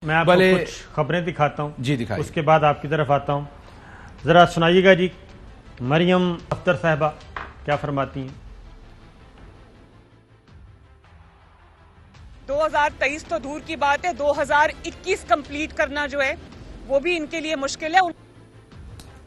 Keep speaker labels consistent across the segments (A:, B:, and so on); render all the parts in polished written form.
A: میں آپ کو کچھ خبریں دکھاتا ہوں.
B: جی دکھائیے.
A: اس کے بعد آپ کی طرف آتا ہوں. ذرا سنائیے گا جی مریم اختر صاحبہ کیا فرماتی ہیں.
C: 2023 تو دور کی بات ہے، 2021 کمپلیٹ کرنا جو ہے وہ بھی ان کے لیے مشکل ہے.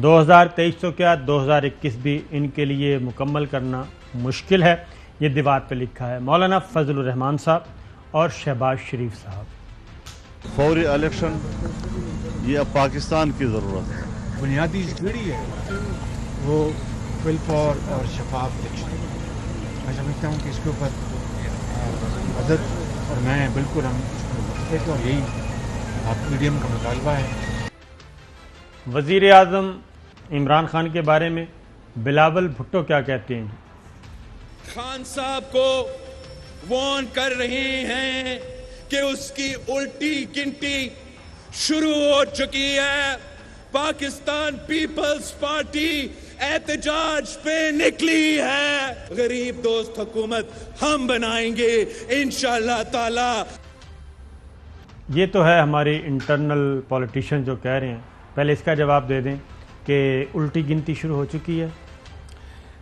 A: 2023 تو کیا 2021 بھی ان کے لیے مکمل کرنا مشکل ہے. یہ دیوار پہ لکھا ہے مولانا فضل الرحمان صاحب اور شہباز شریف صاحب.
D: فوری الیکشن یہ اب پاکستان کی ضرورت ہے.
E: بنیادی جڑی ہے وہ فل فور اور شفاف الیکشن. میں سمجھتا ہوں کہ اس کے اوپر مدد اور میں بالکل ہم اس کو اور یہی آپ میڈیم کا مطالبہ ہے.
A: وزیر اعظم عمران خان کے بارے میں بلاول بھٹو کیا کہتے ہیں.
F: خان صاحب کو وارن کر رہے ہیں کہ اس کی الٹی گنتی شروع ہو چکی ہے. پاکستان پیپلز پارٹی احتجاج پہ نکلی ہے. غریب دوست حکومت ہم بنائیں گے انشاءاللہ تعالی.
A: یہ تو ہے ہمارے انٹرنل پولیٹیشین جو کہہ رہے ہیں. پہلے اس کا جواب دے دیں کہ الٹی گنتی شروع ہو چکی ہے.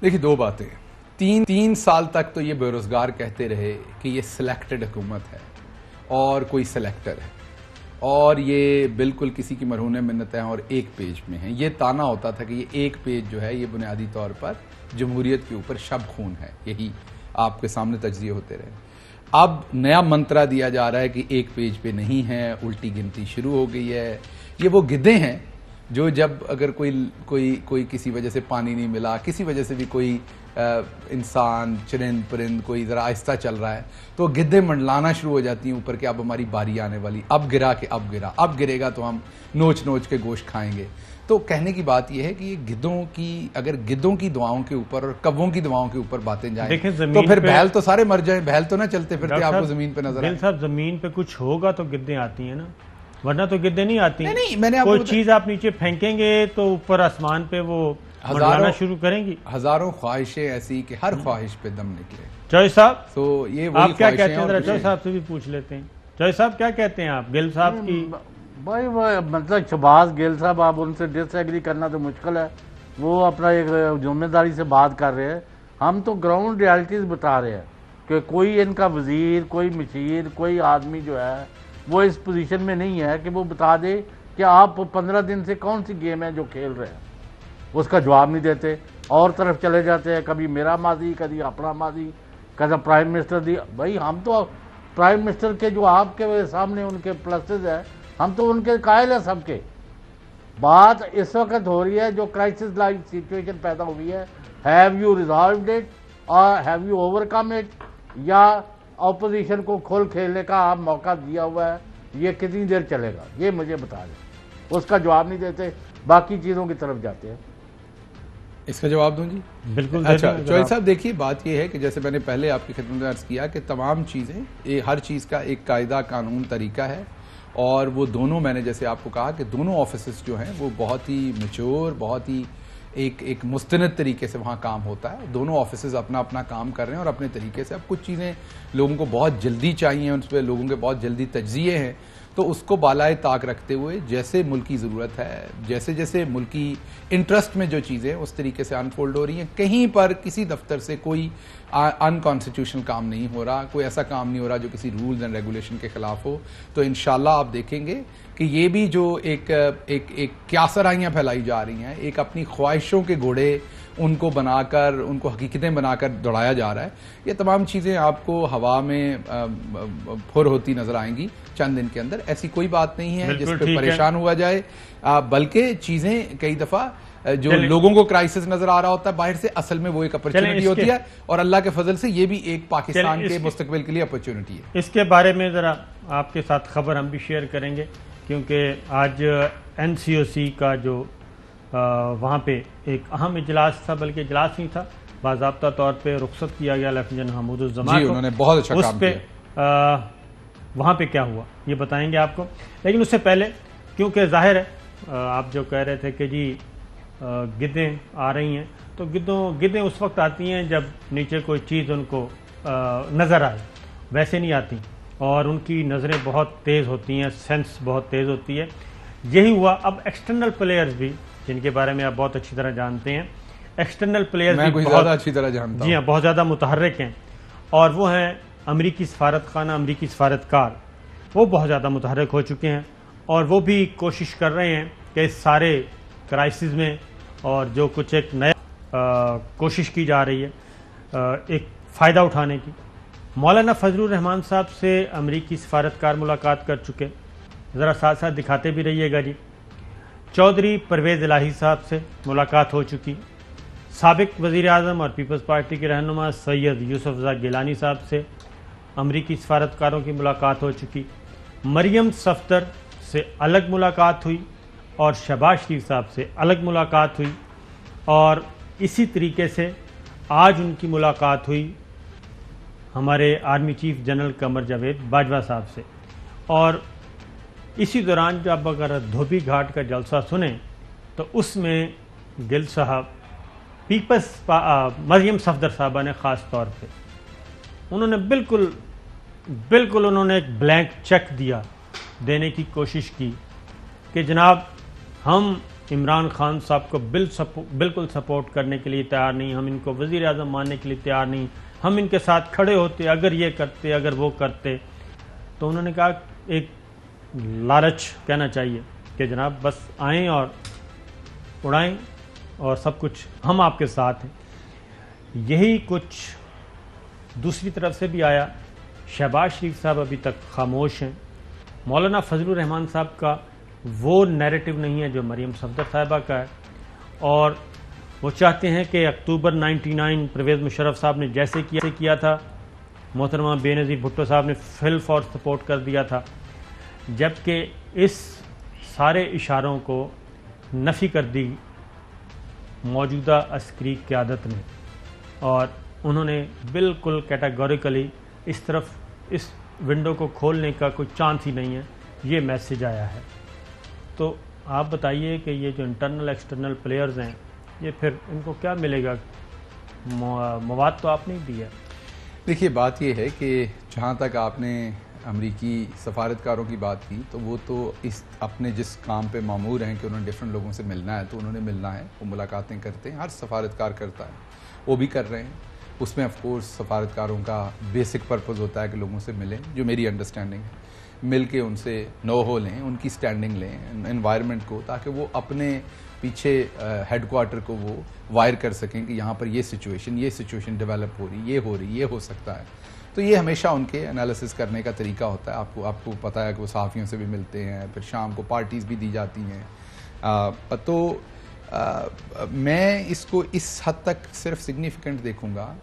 B: دیکھیں دو باتیں. تین سال تک تو یہ بے روزگار کہتے رہے کہ یہ سلیکٹڈ حکومت ہے اور کوئی سلیکٹر ہے اور یہ بالکل کسی کی مرہون منت ہیں اور ایک پیج میں ہیں. یہ تانا ہوتا تھا کہ یہ ایک پیج جو ہے یہ بنیادی طور پر جمہوریت کے اوپر شب خون ہے. یہی آپ کے سامنے تجزیے ہوتے رہے. اب نیا منترا دیا جا رہا ہے کہ ایک پیج پہ نہیں ہے، الٹی گنتی شروع ہو گئی ہے. یہ وہ گدھے ہیں جو جب اگر کوئی کسی وجہ سے پانی نہیں ملا، کسی وجہ سے بھی کوئی انسان چرند پرند کوئی ذرا آہستہ چل رہا ہے تو گدھے منڈلانا شروع ہو جاتی ہیں اوپر کہ اب ہماری باری آنے والی، اب گرا کہ اب گرا، اب گرے گا تو ہم نوچ کے گوشت کھائیں گے. تو کہنے کی بات یہ ہے کہ یہ اگر گدھوں کی دعاؤں کے اوپر اور کبوں کی دعاؤں کے اوپر باتیں جائیں تو پھر بہل تو سارے مر جائیں. بہل تو نہ چلتے پھرتے آپ کو زمین پہ نظر آئیں.
A: صاحب زمین پہ کچھ ہوگا تو گدھیں آتی ہیں نا، ورنہ تو گدھے نہیں آتی.
B: نہیں میں نے
A: کوئی چیز آپ نیچے پھینکیں گے تو اوپر آسمان پہ وہ منڈلانا شروع کریں گی.
B: ہزاروں خواہشیں ایسی کہ ہر خواہش پہ دم نکلے.
A: چوہے صاحب
B: تو یہ
A: آپ کیا کہتے ہیں؟ چوہے صاحب سے بھی پوچھ لیتے ہیں. چوہے صاحب کیا کہتے ہیں آپ گل صاحب کی؟
G: بھائی مطلب شہباز گل صاحب آپ ان سے ڈس ایگری کرنا تو مشکل ہے. وہ اپنا ایک ذمہ داری سے بات کر رہے ہیں. ہم تو گراؤنڈ ریالٹیز بتا رہے ہیں کہ کوئی ان کا وزیر، کوئی مشیر، کوئی آدمی جو ہے وہ اس پوزیشن میں نہیں ہے کہ وہ بتا دے کہ آپ 15 دن سے کون سی گیم ہے جو کھیل رہے ہیں. اس کا جواب نہیں دیتے، اور طرف چلے جاتے ہیں. کبھی میرا ماضی، کبھی اپنا ماضی، کبھی پرائم منسٹر دی. بھائی ہم تو پرائم منسٹر کے جو آپ کے سامنے ان کے پلسز ہیں ہم تو ان کے قائل ہیں سب کے. بات اس وقت ہو رہی ہے جو کرائسس لائک سچویشن پیدا ہوئی ہے، ہیو یو ریزالوڈ اٹ اور have you over come it, یا اپوزیشن کو کھول کھیلنے کا آپ موقع دیا ہوا ہے. یہ کتنی دیر چلے گا یہ مجھے بتا دیں. اس کا جواب نہیں دیتے، باقی چیزوں کی طرف جاتے ہیں.
B: اس کا جواب دوں جی؟
A: بالکل.
B: اچھا چوہے صاحب دیکھیے بات یہ ہے کہ جیسے میں نے پہلے آپ کی خدمت میں عرض کیا کہ تمام چیزیں ہر چیز کا ایک قاعدہ قانون طریقہ ہے، اور وہ دونوں میں نے جیسے آپ کو کہا کہ دونوں آفیسز جو ہیں وہ بہت ہی میچور، بہت ہی ایک مستند طریقے سے وہاں کام ہوتا ہے. دونوں آفیسز اپنا اپنا کام کر رہے ہیں اور اپنے طریقے سے. اب کچھ چیزیں لوگوں کو بہت جلدی چاہیے، ان پہ لوگوں کے بہت جلدی تجزیے ہیں، تو اس کو بالائے طاق رکھتے ہوئے جیسے ملکی ضرورت ہے، جیسے ملکی انٹرسٹ میں جو چیزیں اس طریقے سے انفولڈ ہو رہی ہیں. کہیں پر کسی دفتر سے کوئی انکانسٹیٹیوشنل کام نہیں ہو رہا، کوئی ایسا کام نہیں ہو رہا جو کسی رولز اینڈ ریگولیشن کے خلاف ہو. تو انشاءاللہ آپ دیکھیں گے کہ یہ بھی جو ایک کیاسرائیاں پھیلائی جا رہی ہیں، ایک اپنی خواہشوں کے گھوڑے ان کو بنا کر، ان کو حقیقتیں بنا کر دوڑایا جا رہا ہے، یہ تمام چیزیں آپ کو ہوا میں پھر ہوتی نظر آئیں گی چند دن کے اندر. ایسی کوئی بات نہیں ہے جس پہ پریشان ہوا جائے، بلکہ چیزیں کئی دفعہ جو لوگوں کو کرائسس نظر آ رہا ہوتا ہے باہر سے، اصل میں وہ ایک اپرچونٹی ہوتی ہے، اور اللہ کے فضل سے یہ بھی ایک پاکستان کے مستقبل کے لیے اپرچونٹی ہے.
A: اس کے بارے میں ذرا آپ کے ساتھ خبر ہم بھی شیئر کریں گے، کیونکہ آج NCOC کا جو وہاں پہ ایک اہم اجلاس تھا، بلکہ اجلاس نہیں تھا، باضابطہ طور پہ رخصت کیا گیا لیفٹیننٹ حمود الزماں کو.
B: انہوں نے بہت اچھا کام کیا.
A: وہاں پہ کیا ہوا یہ بتائیں گے آپ کو. لیکن اس سے پہلے کیونکہ ظاہر ہے آپ جو کہہ رہے تھے کہ جی گدھیں آ رہی ہیں، تو گدھیں اس وقت آتی ہیں جب نیچے کوئی چیز ان کو نظر آئے، ویسے نہیں آتی. اور ان کی نظریں بہت تیز ہوتی ہیں، سینس بہت تیز ہوتی ہے. یہی ہوا. اب ایکسٹرنل پلیئرز بھی جن کے بارے میں آپ بہت اچھی طرح جانتے ہیں، ایکسٹرنل پلیئرز
B: میں کوئی زیادہ اچھی طرح جانتا ہوں.
A: جی ہاں، بہت زیادہ متحرک ہیں، اور وہ ہیں امریکی سفارت خانہ، امریکی سفارتکار. وہ بہت زیادہ متحرک ہو چکے ہیں اور وہ بھی کوشش کر رہے ہیں کہ اس سارے کرائسس میں اور جو کچھ ایک نیا کوشش کی جا رہی ہے ایک فائدہ اٹھانے کی. مولانا فضل الرحمان صاحب سے امریکی سفارتکار ملاقات کر چکے، ذرا ساتھ ساتھ دکھاتے بھی رہیے گا جی. چودھری پرویز الہی صاحب سے ملاقات ہو چکی. سابق وزیر اعظم اور پیپلز پارٹی کے رہنما سید یوسف رضا گیلانی صاحب سے امریکی سفارتکاروں کی ملاقات ہو چکی. مریم صفدر سے الگ ملاقات ہوئی اور شہباز شریف صاحب سے الگ ملاقات ہوئی، اور اسی طریقے سے آج ان کی ملاقات ہوئی ہمارے army chief general Qamar Javed Bajwa صاحب سے. اور اسی دوران جب اگر دھوبی گھاٹ کا جلسہ سنیں تو اس میں گل صاحب مریم صفدر صاحبہ نے خاص طور پہ انہوں نے بالکل انہوں نے ایک بلینک چیک دینے کی کوشش کی کہ جناب ہم عمران خان صاحب کو بالکل سپورٹ کرنے کے لیے تیار نہیں، ہم ان کو وزیر اعظم ماننے کے لیے تیار نہیں، ہم ان کے ساتھ کھڑے ہوتے اگر یہ کرتے اگر وہ کرتے. تو انہوں نے کہا ایک لالچ کہنا چاہیے کہ جناب بس آئیں اور اڑائیں اور سب کچھ ہم آپ کے ساتھ ہیں. یہی کچھ دوسری طرف سے بھی آیا. شہباز شریف صاحب ابھی تک خاموش ہیں. مولانا فضل الرحمان صاحب کا وہ نیریٹو نہیں ہے جو مریم صفدر صاحبہ کا ہے، اور وہ چاہتے ہیں کہ اکتوبر 99 پرویز مشرف صاحب نے جیسے کیا تھا، محترمہ بے نظیر بھٹو صاحب نے فل فور سپورٹ کر دیا تھا، جبکہ اس سارے اشاروں کو نفی کر دی موجودہ عسکری قیادت نے، اور انہوں نے بالکل کیٹاگوریکلی اس طرف اس ونڈو کو کھولنے کا کوئی چانس ہی نہیں ہے. یہ میسج آیا ہے. تو آپ بتائیے کہ یہ جو انٹرنل ایکسٹرنل پلیئرز ہیں یہ پھر ان کو کیا ملے گا؟ مواد تو آپ نے دی ہے.
B: دیکھیے بات یہ ہے کہ جہاں تک آپ نے امریکی سفارتکاروں کی بات کی تو وہ تو اپنے جس کام پہ مامور ہیں کہ انہوں نے ڈفرنٹ لوگوں سے ملنا ہے تو انہوں نے ملنا ہے، وہ ملاقاتیں کرتے ہیں، ہر سفارتکار کرتا ہے، وہ بھی کر رہے ہیں. اس میں آف کورس سفارتکاروں کا بیسک پرپز ہوتا ہے کہ لوگوں سے ملیں، جو میری انڈرسٹینڈنگ ہے، مل کے ان سے نو ہو لیں، ان کی سٹینڈنگ لیں انوائرمنٹ کو، تاکہ وہ اپنے پیچھے ہیڈ کوارٹر کو وہ وائر کر سکیں کہ یہاں پر یہ سچویشن ڈیولپ ہو رہی، یہ ہو سکتا ہے. تو یہ ہمیشہ ان کے انالیسس کرنے کا طریقہ ہوتا ہے. آپ کو پتہ ہے کہ وہ صحافیوں سے بھی ملتے ہیں، پھر شام کو پارٹیز بھی دی جاتی ہیں. تو میں اس کو اس حد تک صرف سگنیفیکنٹ دیکھوں گا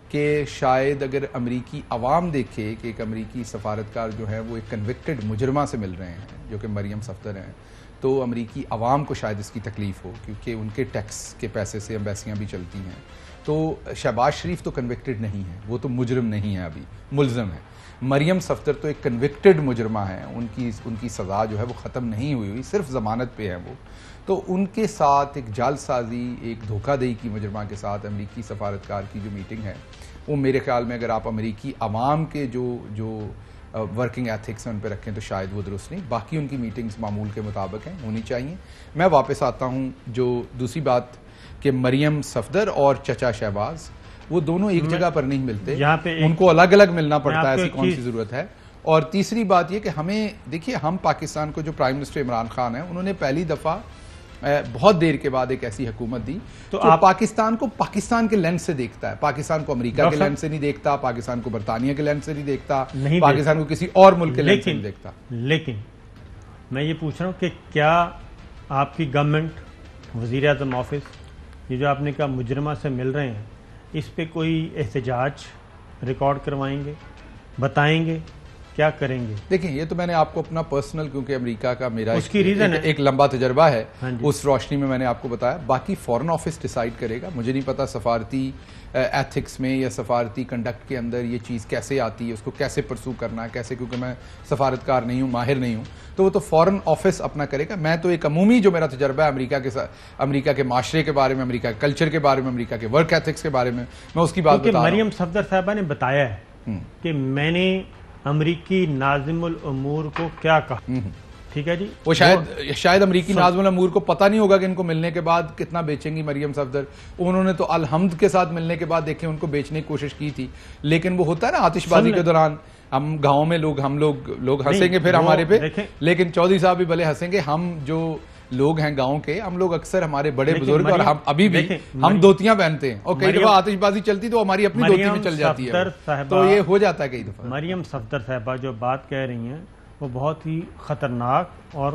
B: کہ شاید اگر امریکی عوام دیکھے کہ ایک امریکی سفارتکار جو ہے وہ ایک کنوکٹڈ مجرمہ سے مل رہے ہیں جو کہ مریم صفدر ہیں، تو امریکی عوام کو شاید اس کی تکلیف ہو، کیونکہ ان کے ٹیکس کے پیسے سے ایمبیسیاں بھی چلتی ہیں. تو شہباز شریف تو کنوکٹڈ نہیں ہے، وہ تو مجرم نہیں ہے، ابھی ملزم ہے. مریم صفدر تو ایک کنوکٹڈ مجرمہ ہے، ان کی سزا جو ہے وہ ختم نہیں ہوئی، صرف ضمانت پہ ہے وہ. تو ان کے ساتھ ایک جعل سازی، ایک دھوکہ دہی کی مجرمہ کے ساتھ امریکی سفارتکار کی جو میٹنگ ہے، وہ میرے خیال میں اگر آپ امریکی عوام کے جو ورکنگ ایتھکس ہیں ان پہ رکھیں تو شاید وہ درست نہیں. باقی ان کی میٹنگز معمول کے مطابق ہیں، ہونی چاہیے. میں واپس آتا ہوں جو دوسری بات کہ مریم صفدر اور چچا شہباز وہ دونوں ایک جگہ پر نہیں ملتے، ان کو الگ الگ ملنا پڑتا ہے. ایسی کون سی ضرورت ہے؟ اور تیسری بات یہ کہ ہمیں دیکھیے، ہم پاکستان کو جو پرائم منسٹر عمران خان ہیں انہوں نے پہلی دفعہ بہت دیر کے بعد ایک ایسی حکومت دی تو آپ پاکستان کو پاکستان کے لینس سے دیکھتا ہے، پاکستان کو امریکہ کے لینس سے نہیں دیکھتا، پاکستان کو برطانیہ کے لینس سے نہیں دیکھتا، پاکستان کو کسی اور ملک کے لینس سے نہیں دیکھتا.
A: لیکن میں یہ پوچھ رہا ہوں کہ کیا آپ کی گورنمنٹ، وزیر اعظم آفس، یہ جو آپ نے کہا مجرمہ سے مل رہے ہیں، اس پہ کوئی احتجاج ریکارڈ کروائیں گے، بتائیں گے، کیا کریں گے؟
B: دیکھیں یہ تو میں نے آپ کو اپنا پرسنل، کیونکہ امریکہ کا میرا ایک لمبا تجربہ ہے، اس روشنی میں نے آپ کو بتایا. باقی فورن آفس ڈیسائیڈ کرے گا. مجھے نہیں پتا سفارتی ایتھکس میں یا سفارتی کنڈکٹ کے اندر یہ چیز کیسے آتی ہے، اس کو کیسے پرسو کرنا ہے، کیسے، کیونکہ میں سفارتکار نہیں ہوں، ماہر نہیں ہوں، تو وہ تو فورن آفس اپنا کرے گا. میں تو ایک عمومی جو میرا تجربہ ہے امریکہ کے معاشرے کے بارے میں، امریکہ کے کلچر کے بارے میں، امریکہ کے ورک ایتھکس کے بارے میں اس کی بات بتا رہا ہوں.
A: مریم صفدر صاحبہ نے بتایا ہے کہ میں نے امریکی ناظم الامور کو کیا کہا. ٹھیک ہے جی,
B: وہ شاید امریکی ناظم الامور کو پتہ نہیں ہوگا کہ ان کو ملنے کے بعد کتنا بیچیں گی مریم صفدر. انہوں نے تو الحمد کے ساتھ ملنے کے بعد دیکھیں ان کو بیچنے کی کوشش کی تھی, لیکن وہ ہوتا ہے نا آتش بازی کے دوران ہم گاؤں میں ہم لوگ ہنسیں گے پھر ہمارے پہ, لیکن چودھری صاحب بھی بھلے ہنسیں گے. ہم جو لوگ ہیں گاؤں کے, ہم لوگ اکثر ہمارے بڑے بزرگ اور ہم ابھی بھی ہم دھوتیاں پہنتے ہیں, اور کئی دفعہ آتش بازی چلتی تو ہماری اپنی دھوتی میں چل جاتی ہے, تو یہ ہو جاتا ہے کئی دفعہ.
A: مریم صفدر صاحبہ جو بات کہہ رہی ہیں وہ بہت ہی خطرناک اور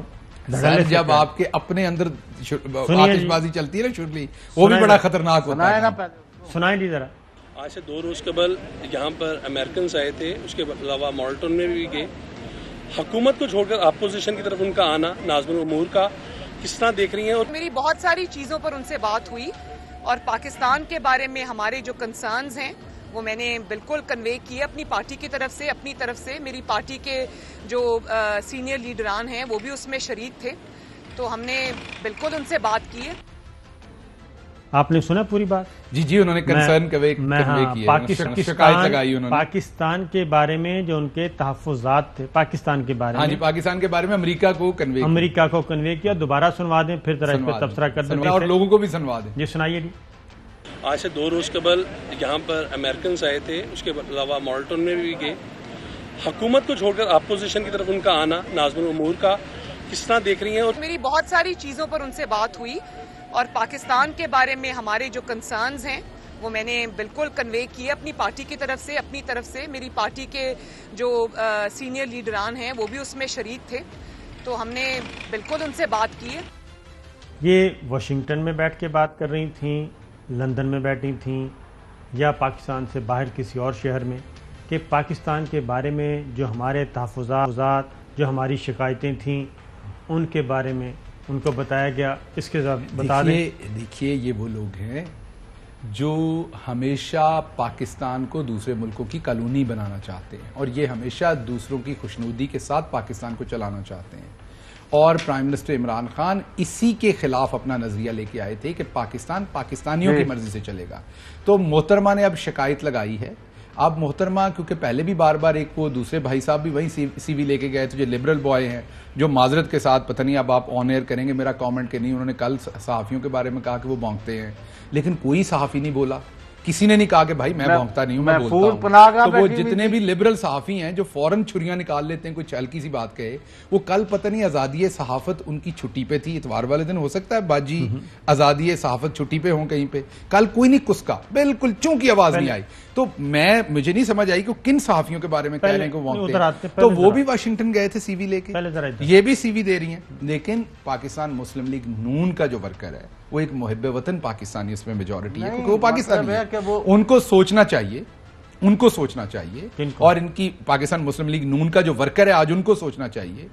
B: جب آپ کے اپنے اندر آتش بازی چلتی ہے نا شرلی, وہ بھی بڑا خطرناک ہوتا ہے.
A: سنائیں جی ذرا.
H: آج سے 2 روز قبل یہاں پر امریکنز آئے تھے, اس کے علاوہ مالٹن میں بھی گئے. حکومت کو چھوڑ کر اپوزیشن کی طرف ان کا آنا, ناظم الامور کا کس طرح دیکھ رہی ہیں؟ اور
C: میری بہت ساری چیزوں پر ان سے بات ہوئی, اور پاکستان کے بارے میں ہمارے جو کنسرنز ہیں وہ میں نے بالکل کنوے کیے اپنی پارٹی کی طرف سے. اپنی طرف سے میری پارٹی کے جو سینئر لیڈران ہیں وہ بھی اس میں شریک تھے, تو ہم نے بالکل ان سے بات کی ہے.
A: آپ نے سنا پوری بات؟
B: جی انہوں نے کنسرن کنوے کیا, شکایت لگائی انہوں نے
A: پاکستان کے بارے میں جو ان کے تحفظات تھے پاکستان کے بارے میں.
B: ہاں جی, پاکستان کے بارے میں امریکہ کو کنوے
A: کیا. دوبارہ سنوا دیں, پھر ذرا اس پہ تبصرہ کر دیں
B: اور لوگوں کو بھی سنوا دیں.
A: جی سنائیے جی.
H: آج سے 2 روز قبل یہاں پر امریکنز آئے تھے, اس کے علاوہ مالٹن میں بھی گئے. حکومت کو چھوڑ کر اپوزیشن کی طرف ان کا آنا, ناظم الامور کا کس طرح دیکھ رہی ہیں؟ اور
C: میری بہت ساری چیزوں پر ان سے بات ہوئی, اور پاکستان کے بارے میں ہمارے جو کنسرنز ہیں وہ میں نے بالکل کنوے کیے اپنی پارٹی کی طرف سے. اپنی طرف سے میری پارٹی کے جو سینئر لیڈران ہیں وہ بھی اس میں شریک تھے, تو ہم نے بالکل ان سے بات کی ہے.
A: یہ واشنگٹن میں بیٹھ کے بات کر رہی تھیں, لندن میں بیٹھی تھیں, یا پاکستان سے باہر کسی اور شہر میں, کہ پاکستان کے بارے میں جو ہمارے تحفظات, جو ہماری شکایتیں تھیں, ان کے بارے میں ان کو بتایا گیا. اس کے ساتھ بتا دیں.
B: دیکھیے یہ وہ لوگ ہیں جو ہمیشہ پاکستان کو دوسرے ملکوں کی کالونی بنانا چاہتے ہیں, اور یہ ہمیشہ دوسروں کی خوشنودی کے ساتھ پاکستان کو چلانا چاہتے ہیں. اور پرائم منسٹر عمران خان اسی کے خلاف اپنا نظریہ لے کے آئے تھے کہ پاکستان پاکستانیوں کی مرضی سے چلے گا. تو محترمہ نے اب شکایت لگائی ہے. اب محترمہ کیونکہ پہلے بھی بار بار ایک وہ دوسرے بھائی صاحب بھی وہیں سی وی لے کے گئے تھے جو لبرل بوائے ہیں, جو معذرت کے ساتھ, پتہ نہیں اب آپ آن ایئر کریں گے میرا کامنٹ کہ نہیں, انہوں نے کل صحافیوں کے بارے میں کہا کہ وہ بھونکتے ہیں, لیکن کوئی صحافی نہیں بولا, کسی نے نہیں کہا کہ بھائی میں بھونکتا نہیں ہوں, میں بولتا ہوں. تو وہ جتنے بھی لبرل صحافی ہیں جو فوراً چھریاں نکال لیتے ہیں کوئی ہلکی سی بات کہے, وہ کل پتہ نہیں آزادی صحافت ان کی چھٹی پہ تھی, اتوار والے دن ہو سکتا ہے باجی آزادی صحافت چھٹی پہ ہوں کہیں پہ, کل کوئی نہیں کسکا, بالکل چونکہ آواز نہیں آئی. تو مجھے نہیں سمجھ آئی کہ کن صحافیوں کے بارے میں کہہ رہے ہیں کہ وہ بھونکتے ہیں. تو وہ بھی واشنگٹن گئے تھے سی وی لے کے, یہ بھی سی وی دے رہی ہیں. لیکن پاکستان مسلم لیگ نون کا جو ورکر ہے وہ ایک محب وطن پاکستانی اس میں میجورٹی ہے, کیونکہ وہ پاکستانی ہے. ان کو سوچنا چاہیے, اور ان کی پاکستان مسلم لیگ نون کا جو ورکر ہے آج ان کو سوچنا چاہیے.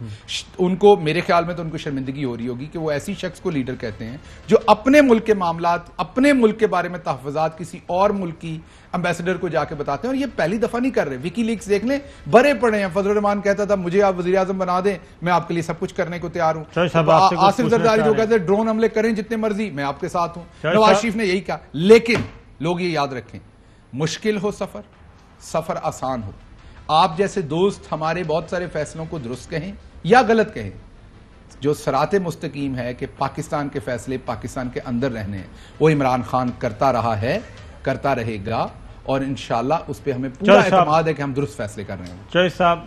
B: ان کو میرے خیال میں تو ان کو شرمندگی ہو رہی ہوگی کہ وہ ایسی شخص کو لیڈر کہتے ہیں جو اپنے ملک کے معاملات, اپنے ملک کے بارے میں تحفظات کسی اور ملک کی امبیسڈر کو جا کے بتاتے ہیں. اور یہ پہلی دفعہ نہیں کر رہے, وکی لیکس دیکھ لیں, بڑے پڑے ہیں. فضل الرحمان کہتا تھا مجھے آپ وزیر اعظم بنا دیں, میں آپ کے لیے سب کچھ کرنے کو تیار ہوں. آصف زرداری جو کہتے ہیں ڈرون حملے کریں جتنے مرضی, میں آپ کے ساتھ ہوں. نواز شریف نے یہی کہا. لیکن لوگ یہ یاد رکھیں, مشکل ہو سفر آسان ہو, آپ جیسے دوست ہمارے بہت سارے فیصلوں کو درست کہیں یا غلط کہیں, جو صراط مستقیم ہے کہ پاکستان کے فیصلے پاکستان کے اندر رہنے ہیں, وہ عمران خان کرتا رہا ہے, کرتا رہے گا, اور انشاءاللہ اس پہ ہمیں پورا اعتماد ہے کہ ہم درست فیصلے کر رہے ہیں.
A: چوہے صاحب,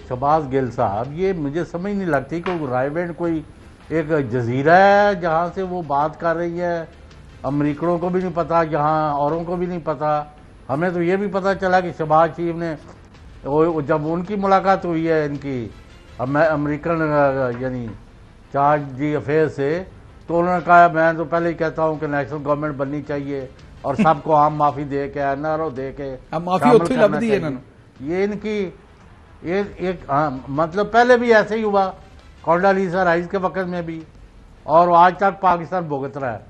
G: شہباز گل صاحب, یہ مجھے سمجھ نہیں لگتی کہ رائے کوئی ایک جزیرہ ہے جہاں سے وہ بات کر رہی ہے. امریکنوں کو بھی نہیں پتا, یہاں اوروں کو بھی نہیں پتا. ہمیں تو یہ بھی پتا چلا کہ شہباز شریف نے جب ان کی ملاقات ہوئی ہے ان کی امریکن یعنی چارج دی افیئر سے, تو انہوں نے کہا میں تو پہلے ہی کہتا ہوں کہ نیشنل گورنمنٹ بننی چاہیے اور سب کو عام معافی دے کے این آر او دے کے یہ ان کی ایک مطلب پہلے بھی ایسے ہی ہوا کونڈالیسا رائس کے وقت میں بھی, اور آج تک پاکستان بھگت رہا ہے.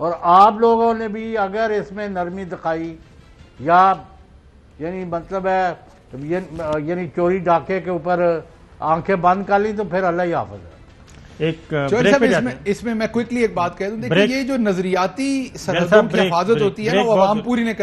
G: اور آپ لوگوں نے بھی اگر اس میں نرمی دکھائی یا یعنی مطلب ہے یعنی چوری ڈاکے کے اوپر آنکھیں بند کر لی تو پھر اللہ ہی حافظ ہے.
B: اس میں میں کوئکلی ایک بات کہہ دوں, دیکھیں یہ جو نظریاتی سرحدوں کی حفاظت ہوتی ہے نا وہ عوام پوری نہیں